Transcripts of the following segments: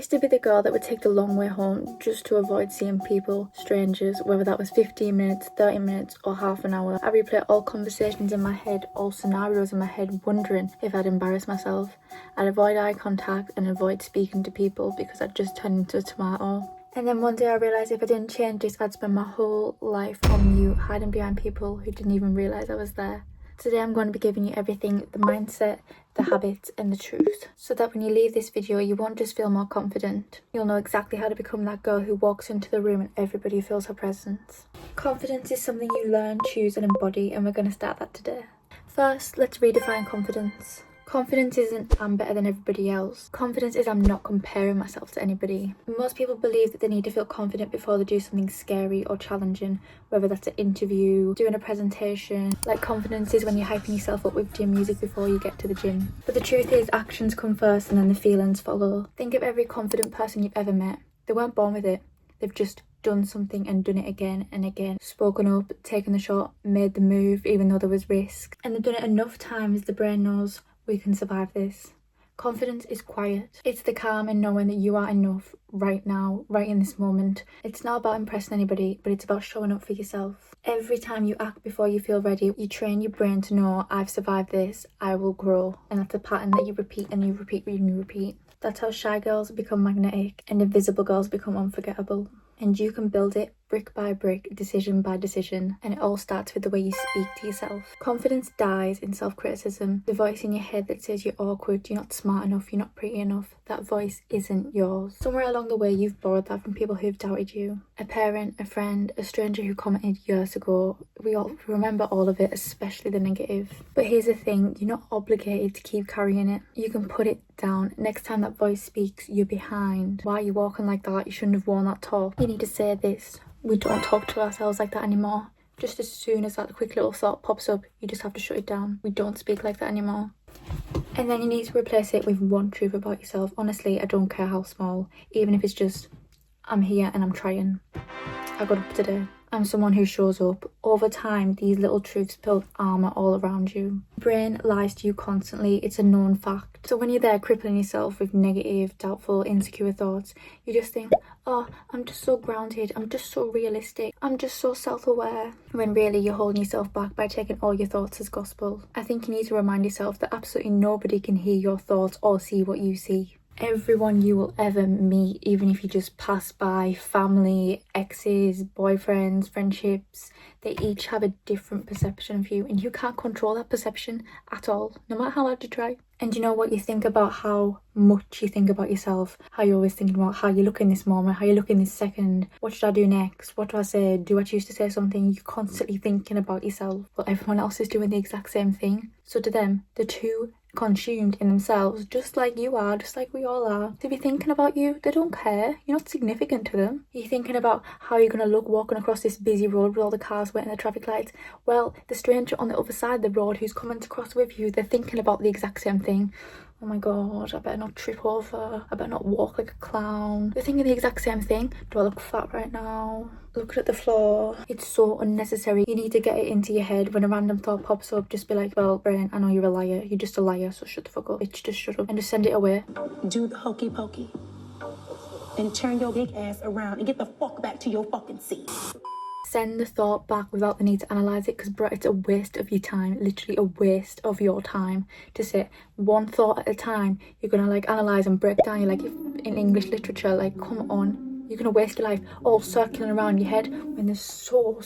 used to be the girl that would take the long way home just to avoid seeing people, strangers, whether that was 15 minutes, 30 minutes or half an hour. I replay all conversations in my head, all scenarios in my head, wondering if I'd embarrass myself. I'd avoid eye contact and avoid speaking to people because I'd just turn into a tomato. And then one day I realised if I didn't change this, I'd spend my whole life on mute, hiding behind people who didn't even realise I was there. Today I'm going to be giving you everything, the mindset, the habits and the truth, so that when you leave this video you won't just feel more confident, you'll know exactly how to become that girl who walks into the room and everybody feels her presence. Confidence is something you learn, choose and embody, and we're going to start that today. First, let's redefine confidence. Confidence isn't I'm better than everybody else. Confidence is I'm not comparing myself to anybody. Most people believe that they need to feel confident before they do something scary or challenging, whether that's an interview, doing a presentation. Like confidence is when you're hyping yourself up with gym music before you get to the gym. But the truth is actions come first and then the feelings follow. Think of every confident person you've ever met. They weren't born with it. They've just done something and done it again and again, spoken up, taken the shot, made the move even though there was risk. And they've done it enough times the brain knows we can survive this. Confidence is quiet. It's the calm in knowing that you are enough right now, right in this moment. It's not about impressing anybody, but it's about showing up for yourself. Every time you act before you feel ready, you train your brain to know, I've survived this, I will grow. And that's a pattern that you repeat and you repeat and you repeat. That's how shy girls become magnetic and invisible girls become unforgettable. And you can build it brick by brick, decision by decision, and it all starts with the way you speak to yourself. Confidence dies in self-criticism. The voice in your head that says you're awkward, you're not smart enough, you're not pretty enough, that voice isn't yours. Somewhere along the way you've borrowed that from people who've doubted you. A parent, a friend, a stranger who commented years ago. We all remember all of it, especially the negative. But here's the thing, you're not obligated to keep carrying it. You can put it down. Next time that voice speaks, you're behind. Why are you walking like that? You shouldn't have worn that top. You need to say this. We don't talk to ourselves like that anymore. Just as soon as that quick little thought pops up, you just have to shut it down. We don't speak like that anymore. And then you need to replace it with one truth about yourself. Honestly, I don't care how small, even if it's just, I'm here and I'm trying. I got up today. I'm someone who shows up. Over time, these little truths build armor all around you. Brain lies to you constantly. It's a known fact. So when you're there crippling yourself with negative, doubtful, insecure thoughts, you just think, oh, I'm just so grounded. I'm just so realistic. I'm just so self-aware. When really you're holding yourself back by taking all your thoughts as gospel. I think you need to remind yourself that absolutely nobody can hear your thoughts or see what you see. Everyone you will ever meet, even if you just pass by, family, exes, boyfriends, friendships, they each have a different perception of you and you can't control that perception at all, no matter how hard you try. And you know what, you think about how much you think about yourself, how you're always thinking about how you look in this moment, how you look in this second, what should I do next, what do I say, do I choose to say something? You're constantly thinking about yourself, but everyone else is doing the exact same thing. So to them, the two consumed in themselves, just like you are, just like we all are. To be thinking about you, they don't care. You're not significant to them. You're thinking about how you're going to look walking across this busy road with all the cars waiting at the traffic lights. Well, the stranger on the other side of the road who's coming to cross with you, they're thinking about the exact same thing. Oh my god, I better not trip over. I better not walk like a clown. They're thinking the exact same thing. Do I look fat right now? Looking at the floor. It's so unnecessary. You need to get it into your head. When a random thought pops up, just be like, well, brain, I know you're a liar. You're just a liar, so shut the fuck up. Bitch, just shut up. And just send it away. Do the hokey pokey. And turn your big ass around and get the fuck back to your fucking seat. Send the thought back without the need to analyse it, because bruh, it's a waste of your time, literally a waste of your time to sit one thought at a time. You're gonna like analyse and break down. You're like, in English literature, like, come on, you're gonna waste your life all circling around your head when there's so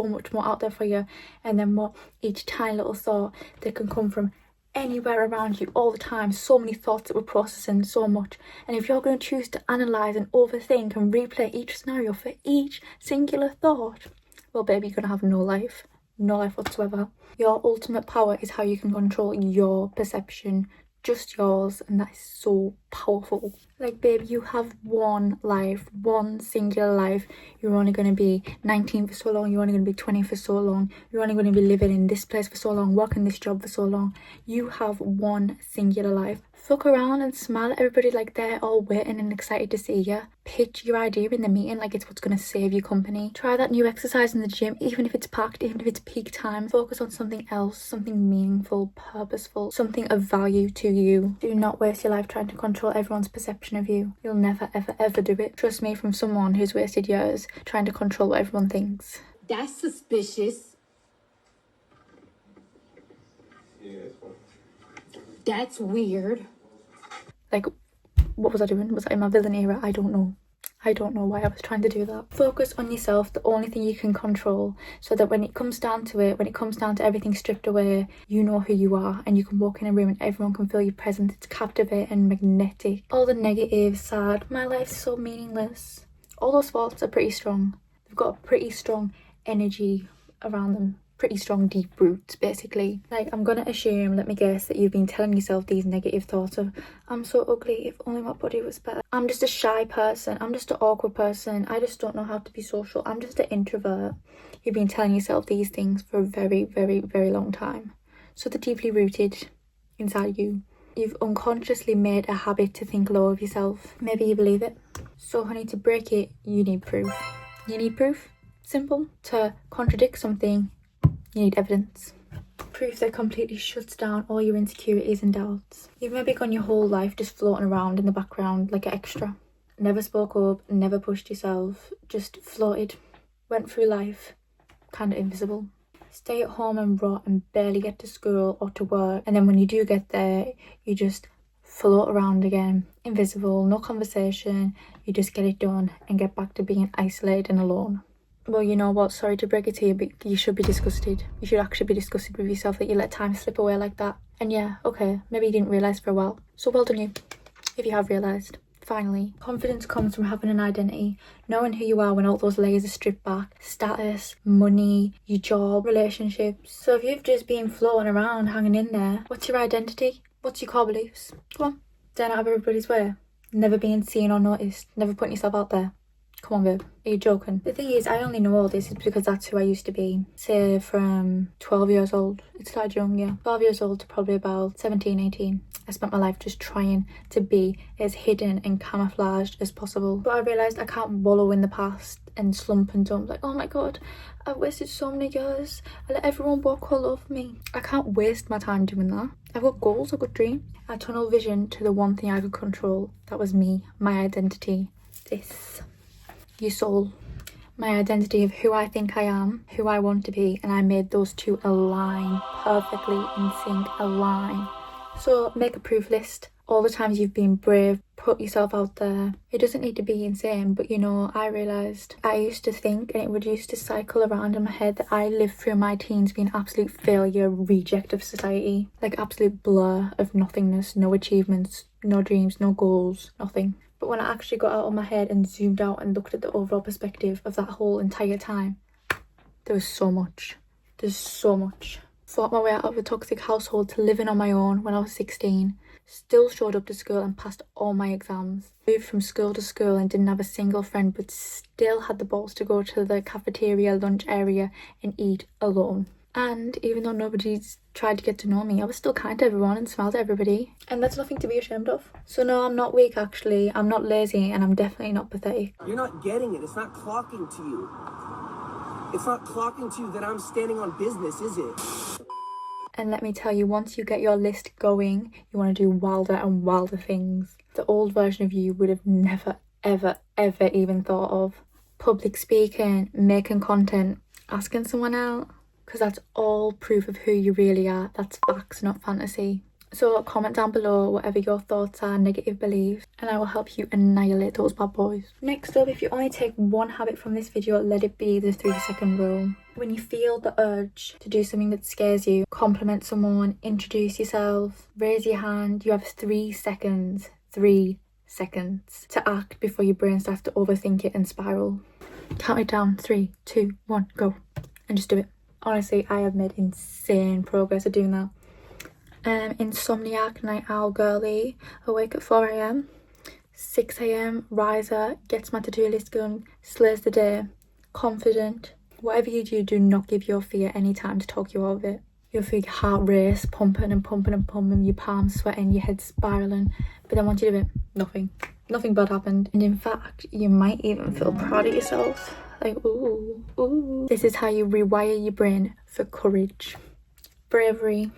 much more out there for you. And then what, each tiny little thought that can come from anywhere around you all the time, so many thoughts that we're processing, so much. And if you're going to choose to analyze and overthink and replay each scenario for each singular thought, well baby, you're gonna have no life whatsoever. Your ultimate power is how you can control your perception, just yours, and that is so powerful. Like babe, you have one life, one singular life. You're only going to be 19 for so long, you're only going to be 20 for so long, you're only going to be living in this place for so long, working this job for so long. You have one singular life. Fuck around and smile at everybody like they're all waiting and excited to see you. Pitch your idea in the meeting like it's what's going to save you company. Try that new exercise in the gym, even if it's packed, even if it's peak time. Focus on something else, something meaningful, purposeful, something of value to you. Do not waste your life trying to control everyone's perception of you. You'll never, ever, ever do it. Trust me, from someone who's wasted years trying to control what everyone thinks. That's suspicious. Yeah, that's fine. That's weird. Like, what was I doing? Was I in my villain era? I don't know. I don't know why I was trying to do that. Focus on yourself, the only thing you can control, so that when it comes down to it, when it comes down to everything stripped away, you know who you are and you can walk in a room and everyone can feel your presence. It's captivating and magnetic. All the negative, sad, my life's so meaningless. All those thoughts are pretty strong. They've got a pretty strong energy around them. Pretty strong deep roots, basically. Like, I'm gonna assume, let me guess, that you've been telling yourself these negative thoughts of, I'm so ugly, if only my body was better, I'm just a shy person, I'm just an awkward person, I just don't know how to be social, I'm just an introvert. You've been telling yourself these things for a very, very, very long time. So they're deeply rooted inside you. You've unconsciously made a habit to think low of yourself. Maybe you believe it. So honey, to break it, you need proof. You need proof. Simple. To contradict something, you need evidence. Proof that completely shuts down all your insecurities and doubts. You've maybe gone your whole life just floating around in the background like an extra. Never spoke up, never pushed yourself, just floated. Went through life, kind of invisible. Stay at home and rot and barely get to school or to work. And then when you do get there, you just float around again. Invisible, no conversation. You just get it done and get back to being isolated and alone. Well, you know what, sorry to break it to you, but you should be disgusted. You should actually be disgusted with yourself that you let time slip away like that. And yeah, okay, maybe you didn't realise for a while. So well done you, if you have realised. Finally, confidence comes from having an identity, knowing who you are when all those layers are stripped back. Status, money, your job, relationships. So if you've just been floating around, hanging in there, what's your identity? What's your core beliefs? Come on, staying out of everybody's way. Never being seen or noticed, never putting yourself out there. Come on, babe. Are you joking? The thing is, I only know all this is because that's who I used to be. Say from 12 years old. It started young, yeah. 12 years old to probably about 17, 18. I spent my life just trying to be as hidden and camouflaged as possible. But I realised I can't wallow in the past and slump and dump like, oh my god, I've wasted so many years. I let everyone walk all over me. I can't waste my time doing that. I've got goals, I've got dreams. I tunnel vision to the one thing I could control. That was me, my identity. This. Your soul, my identity of who I think I am, who I want to be, and I made those two align perfectly in sync, align. So make a proof list. All the times you've been brave, put yourself out there. It doesn't need to be insane, but you know, I realised I used to think, and it would used to cycle around in my head, that I lived through my teens being absolute failure, reject of society, like absolute blur of nothingness, no achievements, no dreams, no goals, nothing. But when I actually got out of my head and zoomed out and looked at the overall perspective of that whole entire time, there was so much. There's so much. Fought my way out of a toxic household to living on my own when I was 16. Still showed up to school and passed all my exams. Moved from school to school and didn't have a single friend, but still had the balls to go to the cafeteria lunch area and eat alone. And even though nobody's tried to get to know me, I was still kind to everyone and smiled at everybody. And that's nothing to be ashamed of. So no, I'm not weak actually, I'm not lazy, and I'm definitely not pathetic. You're not getting it, it's not clocking to you. It's not clocking to you that I'm standing on business, is it? And let me tell you, once you get your list going, you want to do wilder and wilder things. The old version of you would have never, ever, ever even thought of. Public speaking, making content, asking someone out. Because that's all proof of who you really are. That's facts, not fantasy. So comment down below whatever your thoughts are, negative beliefs, and I will help you annihilate those bad boys. Next up, if you only take one habit from this video, let it be the 3-second rule. When you feel the urge to do something that scares you, compliment someone, introduce yourself, raise your hand, you have 3 seconds. 3 seconds to act before your brain starts to overthink it and spiral. Count it down. 3, 2, 1, go. And just do it. Honestly, I have made insane progress at doing that. Insomniac, night owl girly, awake at 4 AM, 6 AM, riser, gets my to-do list going, slays the day, confident. Whatever you do, do not give your fear any time to talk you out of it. You'll feel your heart race, pumping and pumping and pumping, your palms sweating, your head spiraling. But then once you do it, nothing bad happened. And in fact, you might even feel proud of yourself. Like, ooh, ooh. This is how you rewire your brain for courage, bravery,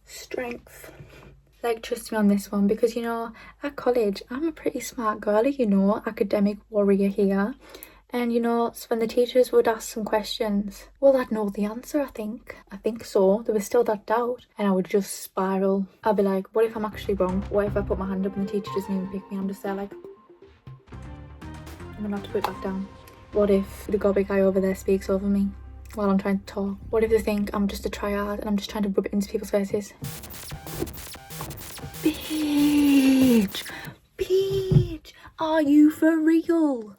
strength. Like, trust me on this one, because you know, at college, I'm a pretty smart girl, you know, academic warrior here. And you know, so when the teachers would ask some questions, well, I'd know the answer, I think so. There was still that doubt, and I would just spiral. I'd be like, what if I'm actually wrong? What if I put my hand up and the teacher doesn't even pick me? I'm just there like, I'm gonna have to put it back down. What if the gobby guy over there speaks over me while I'm trying to talk? What if they think I'm just a triad and I'm just trying to rub it into people's faces? Bitch, are you for real?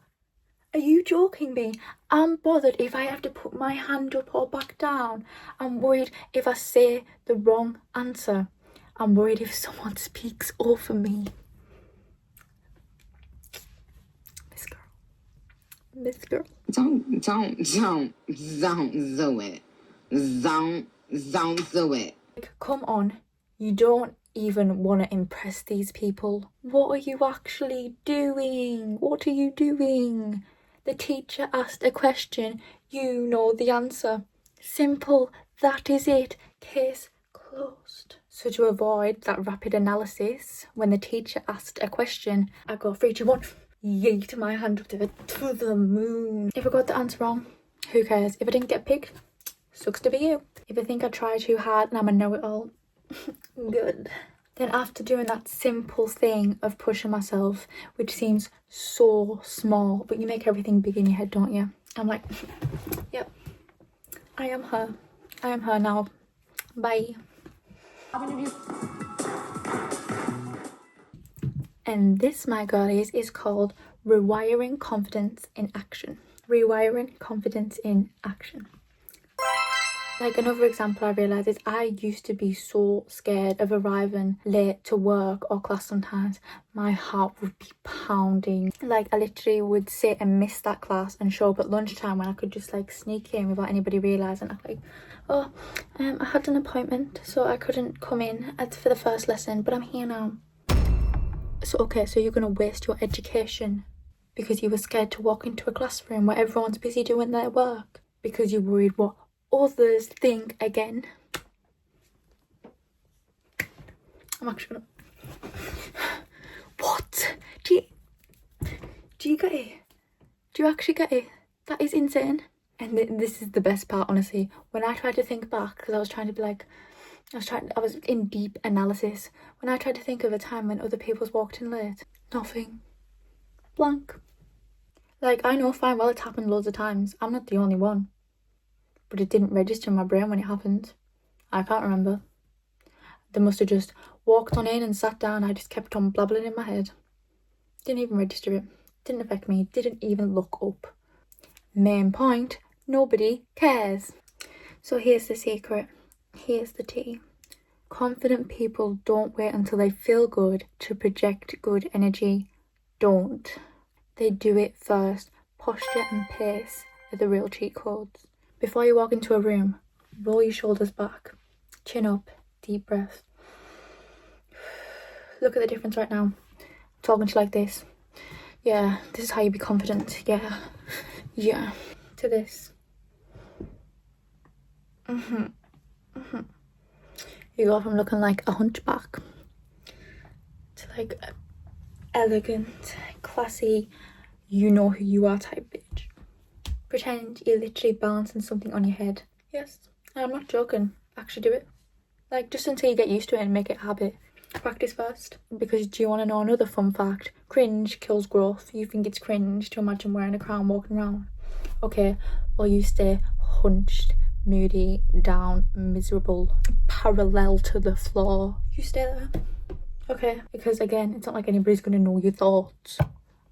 Are you joking me? I'm bothered if I have to put my hand up or back down. I'm worried if I say the wrong answer. I'm worried if someone speaks over me. This girl. Don't do it. Don't do it. Like, come on. You don't even want to impress these people. What are you actually doing? What are you doing? The teacher asked a question. You know the answer. Simple. That is it. Case closed. So to avoid that rapid analysis, when the teacher asked a question, I go 3, 2, 1. Yeet my hand up to the moon. If I got the answer wrong, who cares? If I didn't get picked, sucks to be you. If I think I try too hard and I'm a know-it-all, good. Then after doing that simple thing of pushing myself, which seems so small, but you make everything big in your head, don't you? I'm like, yep, I am her. I am her now. Bye. And this, my girlies, is called rewiring confidence in action. Rewiring confidence in action. Like, another example I realised is I used to be so scared of arriving late to work or class sometimes. My heart would be pounding. Like, I literally would sit and miss that class and show up at lunchtime when I could just like sneak in without anybody realising. I'm like, oh, I had an appointment so I couldn't come in for the first lesson, but I'm here now. So, okay, so you're going to waste your education because you were scared to walk into a classroom where everyone's busy doing their work because you're worried what others think again. I'm actually going to... What? Do you get it? Do you actually get it? That is insane. And this is the best part, honestly. When I tried to think back, because I was trying to be like... I was in deep analysis. When I tried to think of a time when other people's walked in late, nothing. Blank. Like, I know fine well it's happened loads of times. I'm not the only one. But it didn't register in my brain when it happened. I can't remember. They must have just walked on in and sat down. I just kept on blabbling in my head. Didn't even register it. Didn't affect me. Didn't even look up. Main point, nobody cares. So here's the secret. Here's the tea. Confident people don't wait until they feel good to project good energy. Don't. They do it first. Posture and pace are the real cheat codes. Before you walk into a room, roll your shoulders back, chin up, deep breath. Look at the difference right now. I'm talking to you like this. Yeah, this is how you be confident. Yeah. To this. You go from looking like a hunchback to like elegant, classy, you know who you are type bitch. Pretend you're literally balancing something on your head. Yes, I'm not joking. Actually do it. Like, just until you get used to it and make it a habit. Practice first. Because do you want to know another fun fact? Cringe kills growth. You think it's cringe to imagine wearing a crown walking around. Okay, well, you stay hunched, moody, down, miserable, parallel to the floor. You stay there. Okay, because again, it's not like anybody's gonna know your thoughts.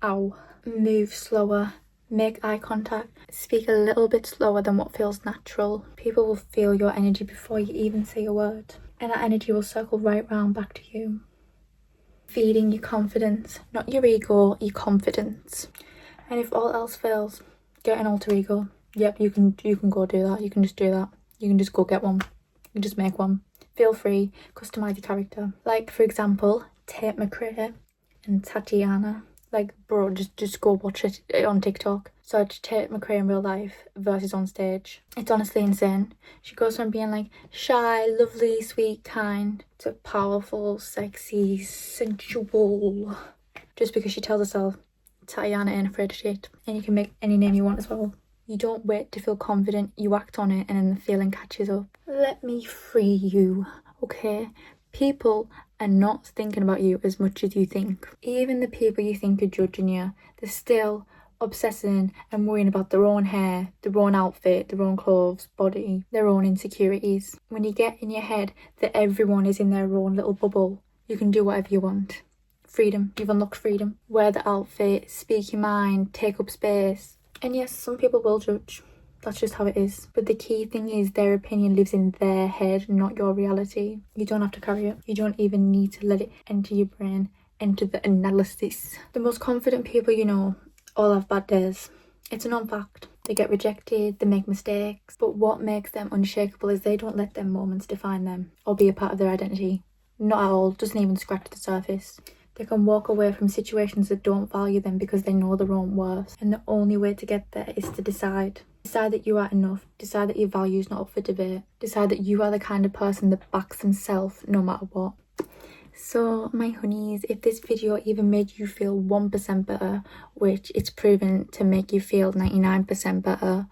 Ow. Move slower. Make eye contact. Speak a little bit slower than what feels natural. People will feel your energy before you even say a word. And that energy will circle right round back to you. Feeding your confidence. Not your ego, your confidence. And if all else fails, get an alter ego. Yep, you can go do that. You can just do that. You can just go get one. You just make one. Feel free, customise your character. Like, for example, Tate McRae and Tatiana. Like, bro, just go watch it on TikTok. Search Tate McRae in real life versus on stage. It's honestly insane. She goes from being like shy, lovely, sweet, kind to powerful, sexy, sensual. Just because she tells herself Tatiana ain't afraid of shit. And you can make any name you want as well. You don't wait to feel confident, you act on it and then the feeling catches up. Let me free you, okay? People are not thinking about you as much as you think. Even the people you think are judging you, they're still obsessing and worrying about their own hair, their own outfit, their own clothes, body, their own insecurities. When you get in your head that everyone is in their own little bubble, you can do whatever you want. Freedom, you've unlocked freedom. Wear the outfit, speak your mind, take up space. And yes, some people will judge. That's just how it is. But the key thing is their opinion lives in their head, not your reality. You don't have to carry it. You don't even need to let it enter your brain, enter the analysis. The most confident people you know all have bad days. It's a known fact. They get rejected, they make mistakes. But what makes them unshakable is they don't let them moments define them or be a part of their identity. Not at all. Doesn't even scratch the surface. They can walk away from situations that don't value them because they know their own worth. And the only way to get there is to decide. Decide that you are enough. Decide that your value is not up for debate. Decide that you are the kind of person that backs themselves no matter what. So, my honeys, if this video even made you feel 1% better, which it's proven to make you feel 99% better,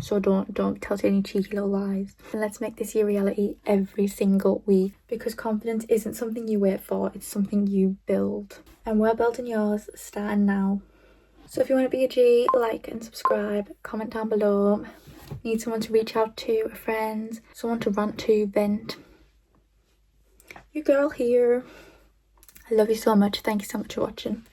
so don't tell any cheeky little lies. And let's make this your reality every single week, because confidence isn't something you wait for, it's something you build. And we're building yours starting now. So if you want to be a G, like and subscribe, comment down below. Need someone to reach out to, a friend, someone to rant to, vent. Your girl here. I love you so much. Thank you so much for watching.